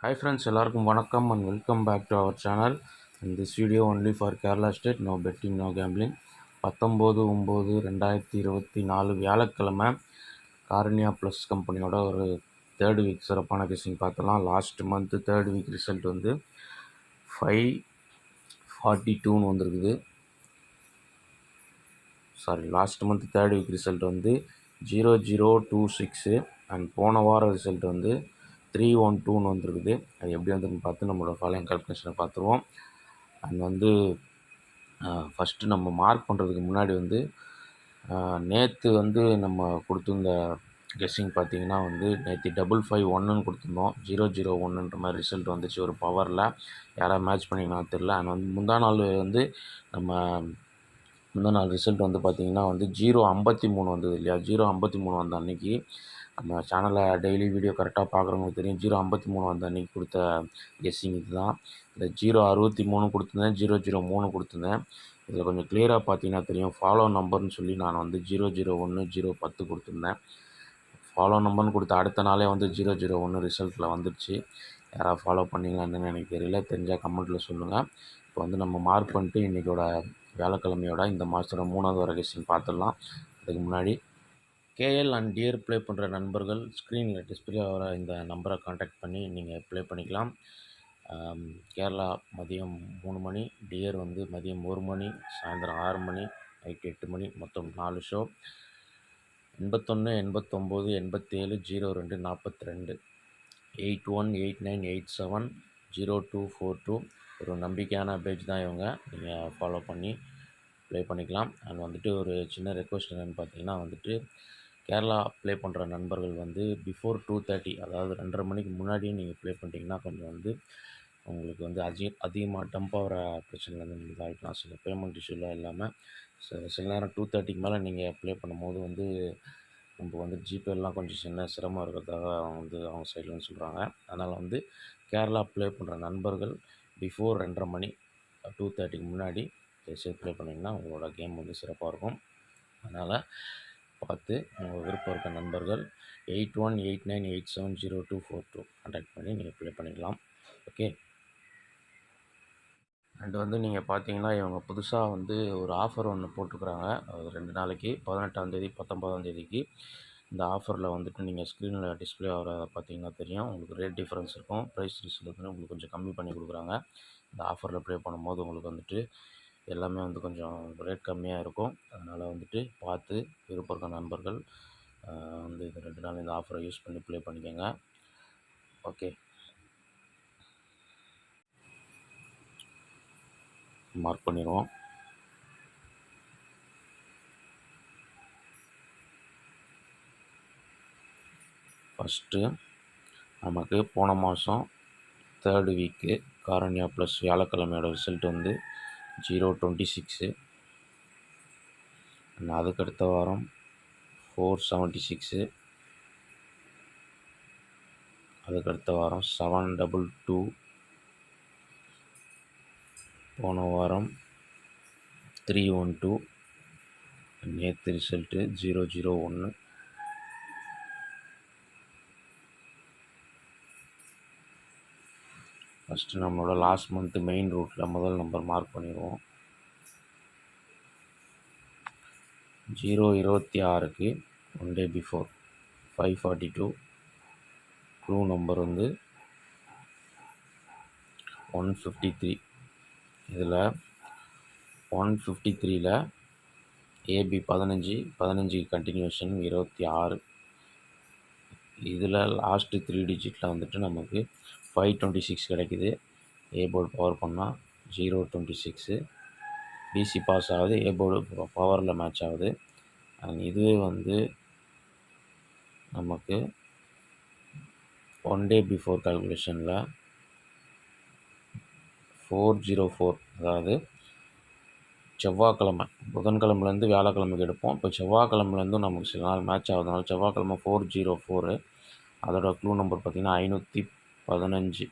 Hi friends, எல்லாருக்கும் வணக்கம் and welcome back to our channel. In this video only for Kerala State, no betting, no gambling. 19/9/2024 வியாழக்கிழமை காரணியா plus கம்பெனியோட ஒரு third week சிறப்பான guessing பார்த்துலாம். Last month third week result வந்து 542ன்னு வந்திருக்குது. Last month third week result வந்து 0026 and போன வாரம் ரிசல்ட் வந்து 312ன்னு வந்துருக்குது. அது எப்படி வந்துருக்குன்னு பார்த்து நம்மளோட ஃபாலோயிங் கால்குலேஷனை பார்த்துருவோம். அண்ட் வந்து ஃபஸ்ட்டு நம்ம மார்க் பண்ணுறதுக்கு முன்னாடி வந்து நேற்று வந்து நம்ம கொடுத்துருந்த கெஸ்ஸிங் பார்த்திங்கன்னா வந்து நேற்று 551ன்னு கொடுத்துருந்தோம். 001ன்ற மாதிரி ரிசல்ட் வந்துச்சு ஒரு பவரில். யாராவது மேட்ச் பண்ணிங்கன்னா தெரில. அண்ட் வந்து முந்தா நாள் ரிசல்ட் வந்து பார்த்திங்கன்னா வந்து 053 வந்தது இல்லையா. 053 வந்த அன்றைக்கி நம்ம சேனலில் டெய்லி வீடியோ கரெக்டாக பார்க்குறவங்களுக்கு தெரியும். 053 வந்த அன்றைக்கி கொடுத்த கெஸ்ஸிங் இது தான். இந்த 063 கொடுத்துருந்தேன், 003 கொடுத்துருந்தேன். இதில் கொஞ்சம் கிளியராக பார்த்தீங்கன்னா தெரியும். ஃபாலோ நம்பர்னு சொல்லி நான் வந்து 001 010 கொடுத்துருந்தேன். ஃபாலோ நம்பர்னு கொடுத்த அடுத்த நாளே வந்து 001 ரிசல்ட்டில் வந்துடுச்சு. யாராவது ஃபாலோ பண்ணிங்களான்னு எனக்கு தெரியல. தெரிஞ்சால் கமெண்ட்டில் சொல்லுங்கள். இப்போ வந்து நம்ம மார்க் பண்ணிட்டு இன்றைக்கோட வியாழக்கிழமையோட இந்த மாதத்தோட 3வது வர கெஸ்ஸிங் பார்த்துடலாம். அதுக்கு முன்னாடி கேஎல் அண்ட் டியர் ப்ளே பண்ணுற நண்பர்கள் ஸ்க்ரீனில் டிஸ்பிளே ஆகிற இந்த நம்பரை காண்டாக்ட் பண்ணி நீங்கள் ப்ளே பண்ணிக்கலாம். கேரளா மதியம் 3 மணி, டியர் வந்து மதியம் 1 மணி, சாயந்தரம் 6 மணி, நைட்டு 8 மணி, மொத்தம் 4 ஷோ. 81 89 87 02 42 81 89 87 0242 ஒரு நம்பிக்கையான பேஜ் தான் இவங்க. நீங்கள் ஃபாலோ பண்ணி ப்ளே பண்ணிக்கலாம். அண்ட் வந்துட்டு ஒரு சின்ன ரெக்வஸ்ட் என்னென்னு பார்த்தீங்கன்னா வந்துட்டு கேரளா ப்ளே பண்ணுற நண்பர்கள் வந்து பிஃபோர் 2:30 அதாவது 2:30 மணிக்கு முன்னாடியே நீங்கள் ப்ளே பண்ணிட்டீங்கன்னா கொஞ்சம் வந்து உங்களுக்கு வந்து அதிகமாக டம்ப் ஆகிற பிரச்சனைலேருந்து நீங்கள் இதாகிக்கலாம். சில பேமெண்ட் இஷ்யூலாம் இல்லாமல் சில நேரம் 2:30க்கு மேலே நீங்கள் ப்ளே பண்ணும்போது வந்து நம்ம வந்து ஜிபேலாம் கொஞ்சம் சின்ன சிரமம் இருக்கிறதாக வந்து அவங்க சைட்லேருந்து சொல்கிறாங்க. அதனால் வந்து கேரளா ப்ளே பண்ணுற நண்பர்கள் பிஃபோர் 2:30 மணி 2:30க்கு முன்னாடி தயவுசெய்து ப்ளே பண்ணிங்கன்னா உங்களோட கேம் வந்து சிறப்பாக இருக்கும். அதனால் பார்த்து உங்கள் விருப்பம் இருக்க நண்பர்கள் 8189870242 கான்டாக்ட் பண்ணி நீங்கள் ப்ளே பண்ணிக்கலாம். ஓகே. அண்ட் வந்து நீங்கள் பார்த்தீங்கன்னா இவங்க புதுசாக வந்து ஒரு ஆஃபர் ஒன்று போட்டிருக்குறாங்க. அது 2 நாளைக்கு 18ஆம் தேதி 19ஆம் தேதிக்கு. இந்த ஆஃபரில் வந்துட்டு நீங்கள் ஸ்க்ரீனில் டிஸ்பிளே ஆகிறத பார்த்தீங்கன்னா தெரியும். உங்களுக்கு ரேட் டிஃப்ரென்ஸ் இருக்கும். ப்ரைஸ் வந்து உங்களுக்கு கொஞ்சம் கம்மி பண்ணி கொடுக்குறாங்க. இந்த ஆஃபரில் ப்ளே பண்ணும்போது உங்களுக்கு வந்துட்டு எல்லாமே வந்து கொஞ்சம் ரேட் கம்மியாக இருக்கும். அதனால் வந்துட்டு பார்த்து விருப்பம் இருக்க நண்பர்கள் வந்து இந்த 2 நாள் இந்த ஆஃபரை யூஸ் பண்ணி ப்ளே பண்ணிக்கோங்க. ஓகே, மார்க் பண்ணிடுவோம். ஃபஸ்ட்டு நமக்கு போன மாதம் தேர்டு வீக்கு காரணியா ப்ளஸ் வியாழக்கிழமையோட ரிசல்ட் வந்து 026. அதுக்கடுத்த வாரம் 476. அதுக்கடுத்த வாரம் 722. போன வாரம் 312. நேற்று ரிசல்ட்டு 001. ஃபஸ்ட்டு நம்மளோட லாஸ்ட் மந்த்து மெயின் ரூட்டில் முதல் நம்பர் மார்க் பண்ணிடுவோம். 026க்கு 1 டே பிஃபோர் 542. க்ளூ நம்பர் வந்து 153. இதில் 153ல் ஏபி 15 கண்டினியூஷன் 26. இதில் லாஸ்ட்டு 3 டிஜிட்டில் வந்துட்டு நமக்கு 526 கிடைக்குது. ஏ போர்டு பவர் பண்ணால் 026. பிசி பாஸ் ஆகுது. ஏ போர்டு பவரில் மேட்ச் ஆகுது. அண்ட் இதுவே வந்து நமக்கு 1 டே பிஃபோர் கால்குலேஷனில் 404. அதாவது செவ்வாய்க்கிழமை, புதன்கிழமைலேருந்து வியாழக்கிழமைக்கு எடுப்போம். இப்போ செவ்வாய்க்கிழமைலேருந்தும் நமக்கு சில நாள் மேட்ச் ஆகுதுனால செவ்வாய்க்கிழமை 404. அதோட க்ளூ நம்பர் பார்த்திங்கன்னா 515.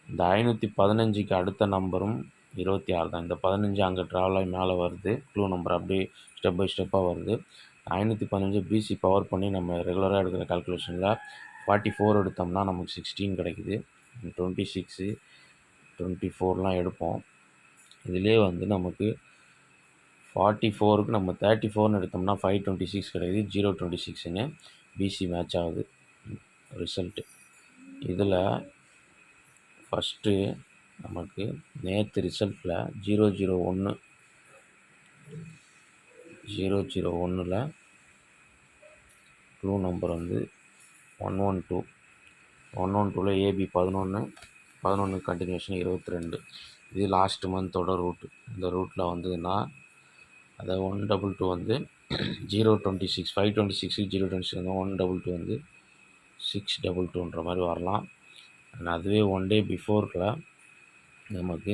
இந்த 515க்கு அடுத்த நம்பரும் 26 தான். இந்த 15 அங்கே ட்ராவல் ஆகி மேலே வருது. க்ளூ நம்பர் அப்படியே ஸ்டெப் பை ஸ்டெப்பாக வருது. 515 பிசி பவர் பண்ணி நம்ம ரெகுலராக எடுக்கிற கால்குலேஷனில் 44 எடுத்தோம்னா நமக்கு 16 கிடைக்குது. 26, 24லாம் எடுப்போம். இதிலே வந்து நமக்கு 44க்கு நம்ம 34ன்னு எடுத்தோம்னா 526 கிடைக்குது. 026ன்னு பிசி மேட்ச் ஆகுது ரிசல்ட்டு. இதில் ஃபஸ்ட்டு நமக்கு நேற்று ரிசல்ட்டில் 001 001ல் க்ளூ நம்பர் வந்து 112. 112ல் ஏபி 11 கண்டினியூஷன் 22. இது லாஸ்ட் மந்தோட ரூட்டு. இந்த ரூட்டில் வந்ததுன்னா அதை 122 வந்து 026 526 026 வந்து 122 வந்து 622ன்ற மாதிரி வரலாம். அதுவே ஒன் டே பிஃபோரில் நமக்கு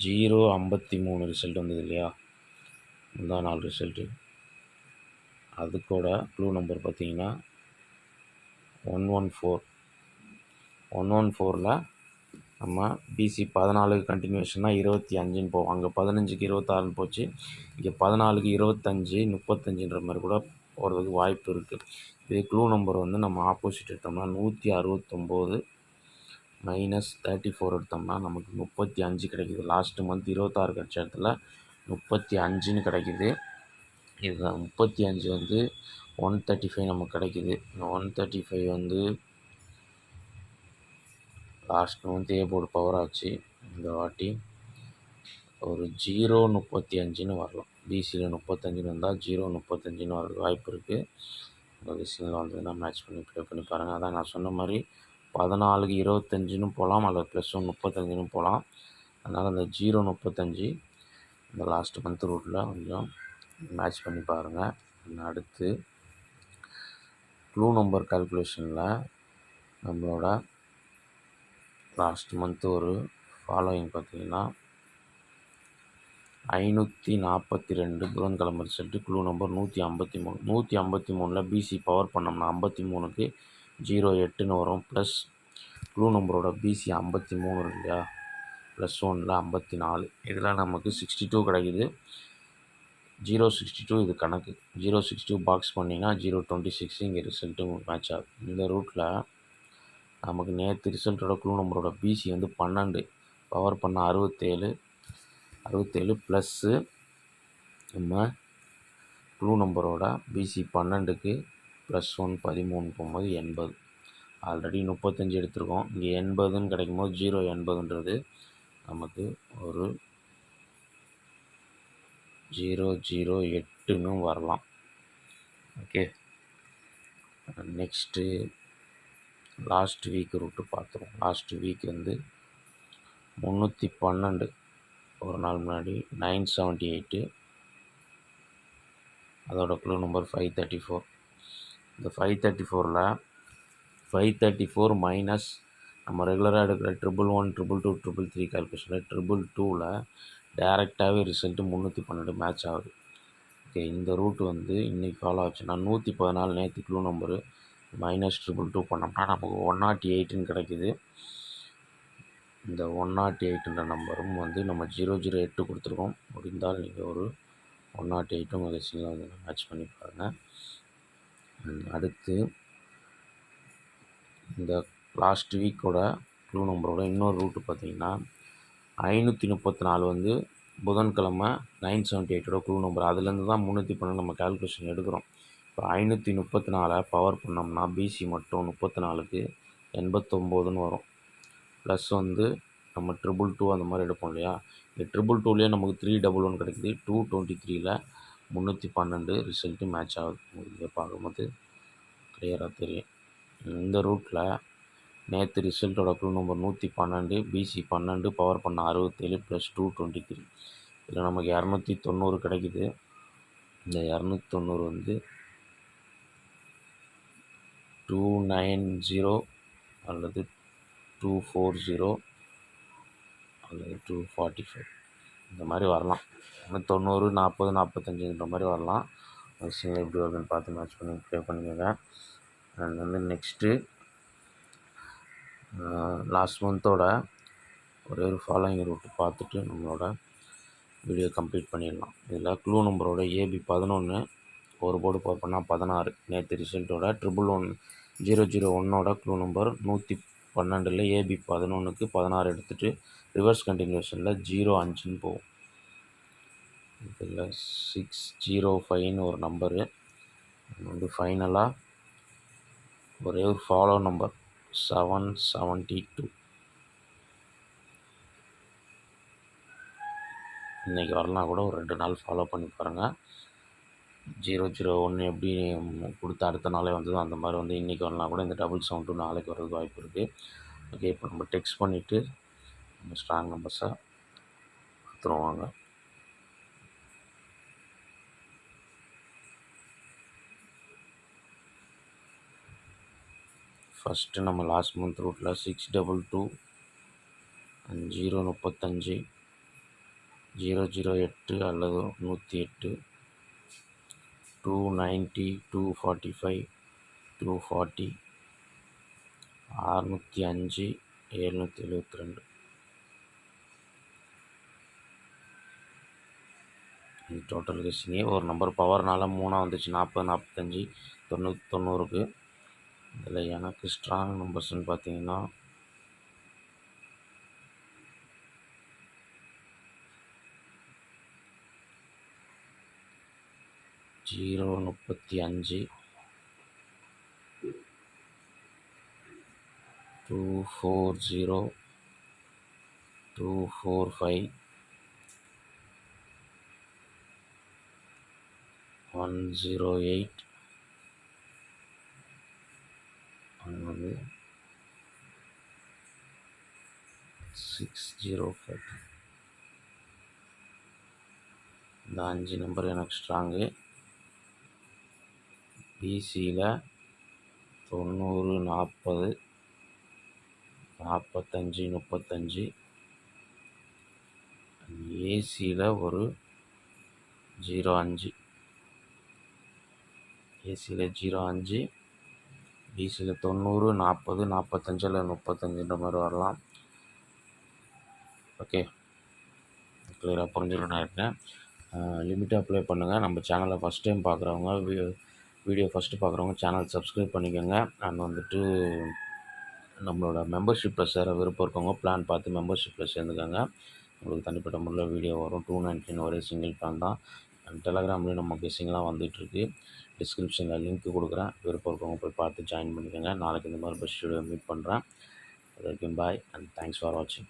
053 ரிசல்ட் வந்தது இல்லையா, முந்தா நாள் ரிசல்ட்டு. அதுக்கூட க்ளூ நம்பர் பார்த்தீங்கன்னா 114. 114ல் நம்ம பிசி 14க்கு கண்டினியூஷனாக 25ன்னு போவோம். அங்கே 15க்கு 26ன்னு போச்சு. இங்கே 14க்கு 25 35ன்ற மாதிரி கூட போகிறதுக்கு வாய்ப்பு இருக்குது. இதே க்ளூ நம்பர் வந்து நம்ம ஆப்போசிட் எடுத்தோம்னா 169 -34 எடுத்தோம்னா நமக்கு 35 கிடைக்குது. லாஸ்ட்டு மந்த் 26 கிடச்ச இடத்துல 35ன்னு கிடைக்குது. இதுதான் 35 வந்து 135 நமக்கு கிடைக்குது. இந்த 135 வந்து last month A board power ஆச்சு. இந்த வாட்டி ஒரு 035ன்னு வரலாம். பிசியில் 35ன்னு வந்தால் 035ன்னு வரதுக்கு வாய்ப்பு இருக்குது. இந்த விஷயங்கள் வந்ததுன்னா மேட்ச் பண்ணி ப்ளே பண்ணி பாருங்கள். அதான் நான் சொன்ன மாதிரி 14க்கு 25ன்னு போகலாம், அல்லது +1 35ன்னு போகலாம். அதனால் இந்த 035 இந்த லாஸ்ட் மந்த் ரூட்டில் கொஞ்சம் மேட்ச் பண்ணி பாருங்கள். அடுத்து க்ளூ நம்பர் கால்குலேஷனில் நம்மளோட லாஸ்ட் மந்த்து ஒரு ஃபாலோயிங் பார்த்திங்கன்னா 542 புதன்கிழமை ரிசல்ட்டு. Clue number 153. 153ல் பிசி பவர் பண்ணோம்னா 53க்கு 08ன்னு வரும். ப்ளஸ் க்ளூ நம்பரோட பிசி 53 இருக்கு இல்லையா, +1ல் 54. இதில் நமக்கு 62 கிடைக்குது. 062 இது கணக்கு. 062 பாக்ஸ் பண்ணிங்கன்னா 026 இங்கே ரிசல்ட்டு மேட்ச் ஆகுது. இந்த ரூட்டில் நமக்கு நேற்று ரிசல்ட்டோட க்ளூ நம்பரோட பிசி வந்து 12, பவர் பண்ண 67 ப்ளஸ்ஸு நம்ம க்ளூ நம்பரோட பிசி 12க்கு +1 13 போகும்போது 80. ஆல்ரெடி 35 எடுத்திருக்கோம். இங்கே 80ன்னு கிடைக்கும்போது 080ன்றது நமக்கு ஒரு 008ன்னு வரலாம். Okay, next last week route பார்த்துருவோம். லாஸ்ட் வீக் வந்து 312 ஒரு நாள் முன்னாடி 978. அதோட க்ளூ நம்பர் 534. இந்த 534ல் 534 மைனஸ் நம்ம ரெகுலராக எடுக்கிற 111 222 333 கால்குலேஷனில் 222ல் டேரெக்டாகவே ரிசல்ட்டு 312 மேட்ச் ஆகுது. ஓகே, இந்த ரூட்டு வந்து இன்றைக்கி ஃபாலோ ஆச்சுன்னா 114 நேற்று க்ளூ நம்பரு -222 பண்ணோம்னா நமக்கு 108ன்னு கிடைக்குது. இந்த 108ன்ற நம்பரும் வந்து நம்ம 008 கொடுத்துருக்கோம். முடிந்தால் நீங்கள் ஒரு 108 உங்கள் லிஸ்ட்டில் வந்து மேட்ச் பண்ணி பாருங்கள். அடுத்து இந்த லாஸ்ட் வீக்கோட க்ளூ நம்பரோட இன்னொரு ரூட்டு பார்த்திங்கன்னா 534 வந்து புதன்கிழமை 978ஓட க்ளூ நம்பர். அதுலேருந்து தான் 312 நம்ம கால்குலேஷன் எடுக்கிறோம். இப்போ 534 பவர் பண்ணோம்னா பிசி மட்டும் 34க்கு 89ன்னு வரும். ப்ளஸ் வந்து நம்ம 222 அந்த மாதிரி எடுப்போம் இல்லையா, இந்த 222லேயே நமக்கு 311 கிடைக்குது. 223ல் 312 ரிசல்ட்டு மேட்ச் ஆகுது. இதை பார்க்கும்போது கிளியராக தெரியும். இந்த ரூட்டில் நேற்று ரிசல்ட்டோட க்ளூ நம்பர் 112, பிசி 12, பவர் பண்ண 67 + 223. இதில் நமக்கு 290 கிடைக்குது. இந்த 290 வந்து 290 அல்லது 240 அல்லது 245 இந்த மாதிரி வரலாம். 90 40 45ன்ற மாதிரி வரலாம். சிங்கிள் எப்படி வருதுன்னு பார்த்து மேட்ச் பண்ணி ப்ளே பண்ணிக்கோங்க. அண்ட் வந்து நெக்ஸ்ட்டு லாஸ்ட் மந்தோட ஒரே ஒரு ஃபாலோயிங் ரூட்டு பார்த்துட்டு நம்மளோட வீடியோ கம்ப்ளீட் பண்ணிடலாம். இதில் க்ளூ நம்பரோட ஏபி 11 ஒரு போர்டு பவர் பண்ணால் 16. நேற்று ரிசல்ட்டோட 111 001ஓட க்ளூ நம்பர் 113 12 ஏபி 11க்கு 16 எடுத்துகிட்டு ரிவர்ஸ் கண்டினியூஷனில் 05ன்னு போகும். இதில் 605ன்னு ஒரு நம்பரு ஃபைனலாக ஒரே ஒரு ஃபாலோ நம்பர் 772. இன்றைக்கி வரலாம் கூட ஒரு 2 நாள் ஃபாலோ பண்ணி பாருங்கள். 001 எப்படி கொடுத்த அடுத்த நாளே வந்ததோ அந்த மாதிரி இன்றைக்கி வரலாம் கூட இந்த டபுள் சவுண்டு நாளைக்கு வரதுக்கு வாய்ப்பு இருக்குது. ஓகே, இப்போ நம்ம டெக்ஸ்ட் பண்ணிவிட்டு நம்ம ஸ்ட்ராங் நம்பர்ஸை கொடுத்துருவாங்க. ஃபஸ்ட்டு நம்ம லாஸ்ட் மந்த் ரூட்டில் 622 035 008 அல்லது 108 290 245 240 605 772 இது டோட்டல் கெஸ்ஸிங்கே. ஒரு நம்பர் பவர்னால 3 வந்துச்சு, 40 45 90 90க்கு. இதில் எனக்கு ஸ்ட்ராங் நம்பர்ஸ்ன்னு பார்த்தீங்கன்னா 035 240 245 108 605. இந்த 5 நம்பர் எனக்கு ஸ்ட்ராங்கு. பிசியில் 90 40 45 35, ஏசியில் ஒரு 05, ஏசியில் 05, பிசியில் 90 40 45 இல்லை 35ன்ற மாதிரி வரலாம். ஓகே, கிளியராக புரிஞ்சுக்கணும் இருக்கேன். லிமிட்டாக அப்ளை பண்ணுங்கள். நம்ம சேனலை ஃபஸ்ட் டைம் பார்க்குறவங்க வீடியோ ஃபஸ்ட்டு பார்க்குறவங்க சேனல் சப்ஸ்கிரைப் பண்ணிக்கோங்க. அண்ட் நம்மளோட மெம்பர்ஷிப்பில் சேர விருப்பம் இருக்கவங்க பிளான் பார்த்து மெம்பர்ஷிப்பில் சேர்ந்துக்கோங்க. உங்களுக்கு தனிப்பட்ட முறையில் வீடியோ வரும். 299 ஒரே சிங்கிள் பிளான் தான். அண்ட் டெலகிராம்லேயும் நம்ம கெஸ்ஸிங்லாம் வந்துகிட்ருக்கு. டிஸ்கிரிப்ஷனில் லிங்க் கொடுக்குறேன். விருப்பம் இருக்கவங்க போய் பார்த்து ஜாயின் பண்ணிக்கோங்க. நாளைக்கு இந்த மாதிரி பெஸ்ட் வீடியோ மீட் பண்ணுறேன். அது வரைக்கும் பாய் அண்ட் தேங்க்ஸ் ஃபார் வாட்சிங்.